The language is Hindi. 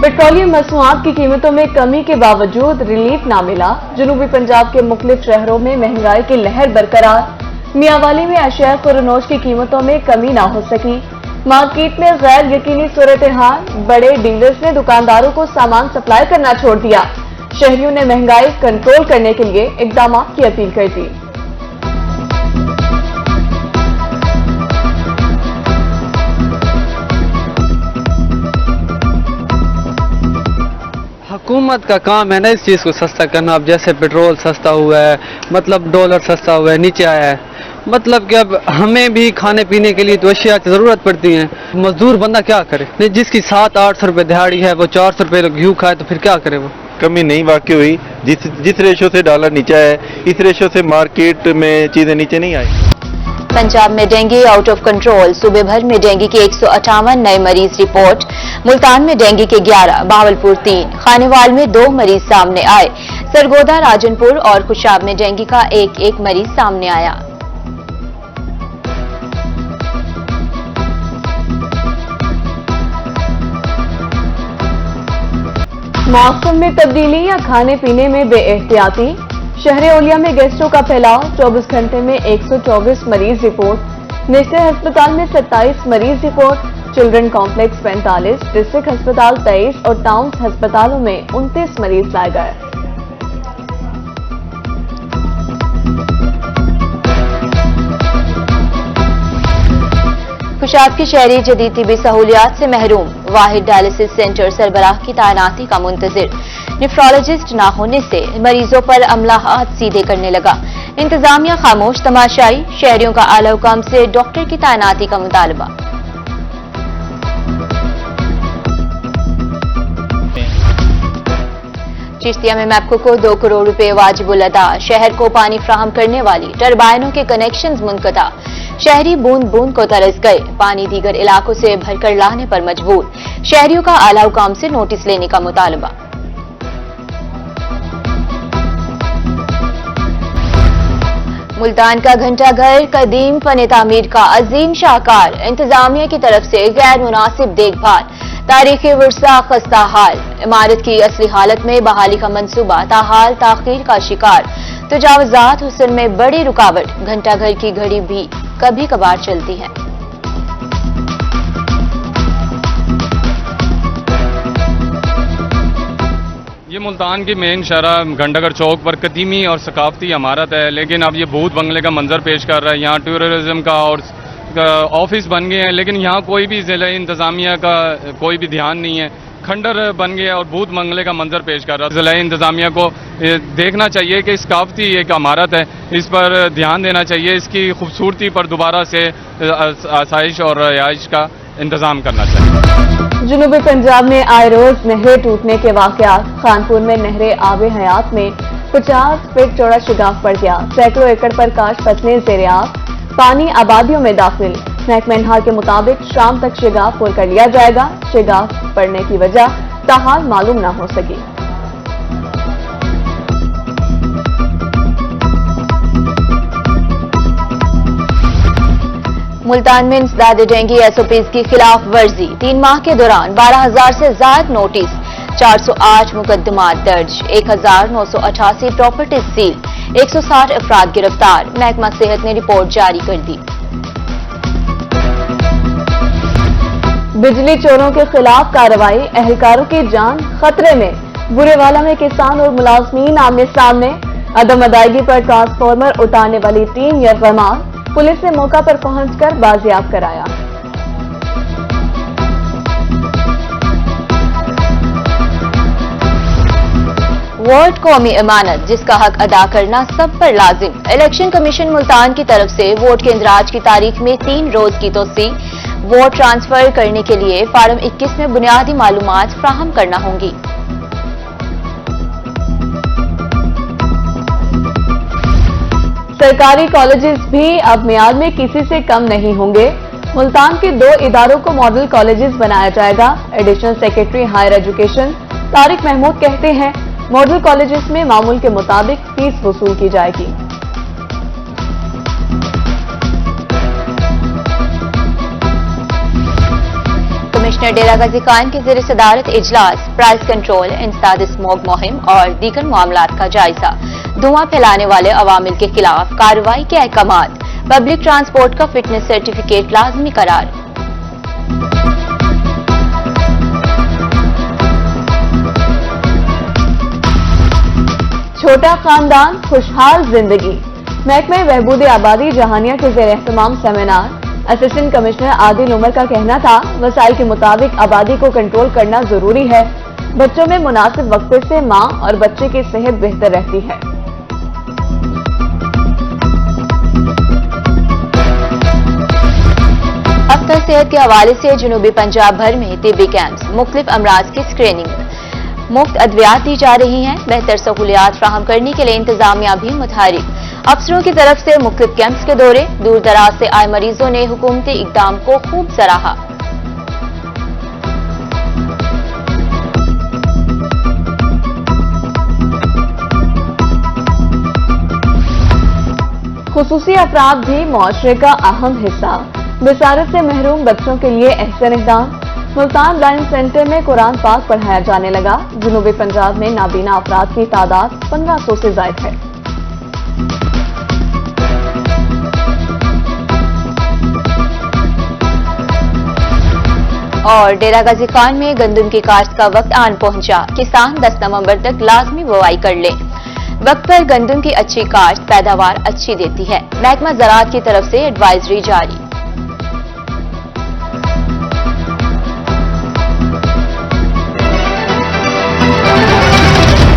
पेट्रोलियम मसनूआत की कीमतों में कमी के बावजूद रिलीफ ना मिला। जनूबी पंजाब के मुख्तलिफ शहरों में महंगाई की लहर बरकरार। मियांवाली में अशिया खुरनोश की कीमतों में कमी ना हो सकी। मार्केट में गैर यकीनी सूरत हाल। बड़े डीलर्स ने दुकानदारों को सामान सप्लाई करना छोड़ दिया। शहरियों ने महंगाई कंट्रोल करने के लिए इकदाम की अपील कर दी। हुकूमत का काम है ना इस चीज़ को सस्ता करना। अब जैसे पेट्रोल सस्ता हुआ है, मतलब डॉलर सस्ता हुआ है, नीचे आया है, मतलब कि अब हमें भी खाने पीने के लिए तो अशिया की ज़रूरत पड़ती है। मजदूर बंदा क्या करे? नहीं, जिसकी 700-800 रुपये दिहाड़ी है वो 400 रुपये घी खाए तो फिर क्या करे? वो कमी नहीं वाकई हुई। जिस रेशो से डॉलर नीचे है, इस रेशो से मार्केट में चीज़ें नीचे नहीं आई। पंजाब में डेंगू आउट ऑफ कंट्रोल। सूबे भर में डेंगू के 158 नए मरीज रिपोर्ट। मुल्तान में डेंगू के 11, बहावलपुर 3, खानेवाल में 2 मरीज सामने आए। सरगोदा, राजनपुर और खुशाब में डेंगू का एक मरीज सामने आया। मौसम में तब्दीली या खाने पीने में बेएहतियाती। शहर ओलिया में गैस्ट्रो का फैलाव। 24 घंटे में 124 मरीज रिपोर्ट। नेशनल अस्पताल में 27 मरीज रिपोर्ट। चिल्ड्रन कॉम्प्लेक्स 45, डिस्ट्रिक्ट अस्पताल 23 और टाउन अस्पतालों में 29 मरीज लाए गए। खुशाब की शहरी जदीद तिबी सहूलियात से महरूम। वाहिद डायलिसिस सेंटर सरबराह की तैनाती का मुंतजिर। नेफ्रोलॉजिस्ट न होने से मरीजों पर अमला हाथ सीधे करने लगा। इंतजामिया खामोश तमाशाई। शहरियों का आला हुकाम से डॉक्टर की तैनाती का मुतालबा। चिश्तिया में मैपको को 2 करोड़ रुपए वाजिबुल अदा। शहर को पानी फ्राहम करने वाली टरबाइनों के कनेक्शंस मुनक़ता। शहरी बूंद बूंद को तरस गए। पानी दीगर इलाकों से भरकर लाने पर मजबूर। शहरियों का आला हुकाम से नोटिस लेने का मुतालबा। मुल्तान का घंटाघर कदीम फन तामीर का अजीम शाहकार। इंतजामिया की तरफ से गैर मुनासिब देखभाल। तारीखी वर्सा खस्ता हाल। इमारत की असली हालत में बहाली का मंसूबा ताहाल ताखीर का शिकार। तजावुजात हुस्न में बड़ी रुकावट। घंटाघर की घड़ी भी कभी कभार चलती है। ये मुल्तान की मेन शहर घंटाघर चौक पर कदीमी और सकाफती इमारत है, लेकिन अब ये भूत बंगले का मंजर पेश कर रहा है। यहाँ टूरिज्म का और ऑफिस बन गए हैं, लेकिन यहाँ कोई भी जिला इंतजामिया का कोई भी ध्यान नहीं है। खंडर बन गया और भूत बंगले का मंजर पेश कर रहा है। जिला इंतजामिया को देखना चाहिए कि सकाफती एक इमारत है, इस पर ध्यान देना चाहिए। इसकी खूबसूरती पर दोबारा से आसाइश और रिहाइश का इंतजाम करना चाहिए। जनूबी पंजाब में आए रोज नहरें टूटने के वाकयात। खानपुर में नहरे आबे हयात में 50 फीट चौड़ा शिगाफ पड़ गया। सैकड़ों एकड़ पर काश फसलें ज़ेर-ए-आब। पानी आबादियों में दाखिल। महकमा इन्हार के मुताबिक शाम तक शिगाफ पुर कर लिया जाएगा। शिगाफ पड़ने की वजह ताहाल मालूम न हो सकी। मुल्तान में इंसदाद डेंगू एसओपीज की खिलाफ वर्जी। 3 माह के दौरान 12,000 से ज्यादा नोटिस। 408 मुकदमात दर्ज। 1,988 प्रॉपर्टीज सील। 160 अफराद गिरफ्तार। महकमा सेहत ने रिपोर्ट जारी कर दी। बिजली चोरों के खिलाफ कार्रवाई। एहलकारों की जान खतरे में। बुरेवाला में किसान और मुलाजमीन आमने सामने। अदम अदायगी पर ट्रांसफार्मर उतारने वाली टीम यरगमार। पुलिस ने मौका पर पहुंचकर बाजियाब कराया। वोट कौमी अमानत, जिसका हक अदा करना सब पर लाजिम। इलेक्शन कमीशन मुल्तान की तरफ से वोट के इंदराज की तारीख में 3 रोज की तोसी। वोट ट्रांसफर करने के लिए फार्म 21 में बुनियादी मालूमात फ्राहम करना होंगी। सरकारी कॉलेजेस भी अब मियाद में किसी से कम नहीं होंगे। मुल्तान के 2 इदारों को मॉडल कॉलेजेस बनाया जाएगा। Additional secretary higher education Tariq Mahmood कहते हैं, मॉडल कॉलेजेस में मामूल के मुताबिक फीस वसूल की जाएगी। कमिश्नर डेरा गाजी खान की जेर सदारत इजलास, प्राइस कंट्रोल, इंसदाद स्मोक मुहिम और दीगर मामलात का जायजा, धुआं फैलाने वाले अवामिल के खिलाफ कार्रवाई के अहकामात, पब्लिक ट्रांसपोर्ट का फिटनेस सर्टिफिकेट लाजमी करार। छोटा खानदान खुशहाल जिंदगी, महकमे बहबूद आबादी जहानिया के जेर एहतमाम seminar. Assistant commissioner Adil Umar का कहना था, वसाइल के मुताबिक आबादी को कंट्रोल करना जरूरी है। बच्चों में मुनासिब वक्फे से मां और बच्चे की सेहत बेहतर रहती है। अब तक सेहत के हवाले से जनूबी पंजाब भर में तिब्बी कैंप्स, मुख्तलिफ अमराज की स्क्रीनिंग, मुफ्त अद्वियात दी जा रही हैं। बेहतर सहूलियात फ्राहम करने के लिए इंतजामिया भी मुतहरिक। अफसरों की तरफ से मुख्तलिफ कैंप्स के दौरे, दूर दराज से आए मरीजों ने हुकूमती इकदाम को खूब सराहा। खुसूसी अफराद भी मुआशरे का अहम हिस्सा, बिसारत से महरूम बच्चों के लिए अहसन इकदाम। मुल्तान ब्लाइंड सेंटर में कुरान पाक पढ़ाया जाने लगा। जनूबी पंजाब में नाबीना अफराद की तादाद 1500 से ज्यादा है। और डेरा गाजी खान में गंदम की काश्त का वक्त आन पहुंचा। किसान 10 नवंबर तक लाजमी बुवाई कर लें। वक्त पर गंदम की अच्छी काश्त पैदावार अच्छी देती है। महकमा ज़राअत की तरफ से एडवाइजरी जारी।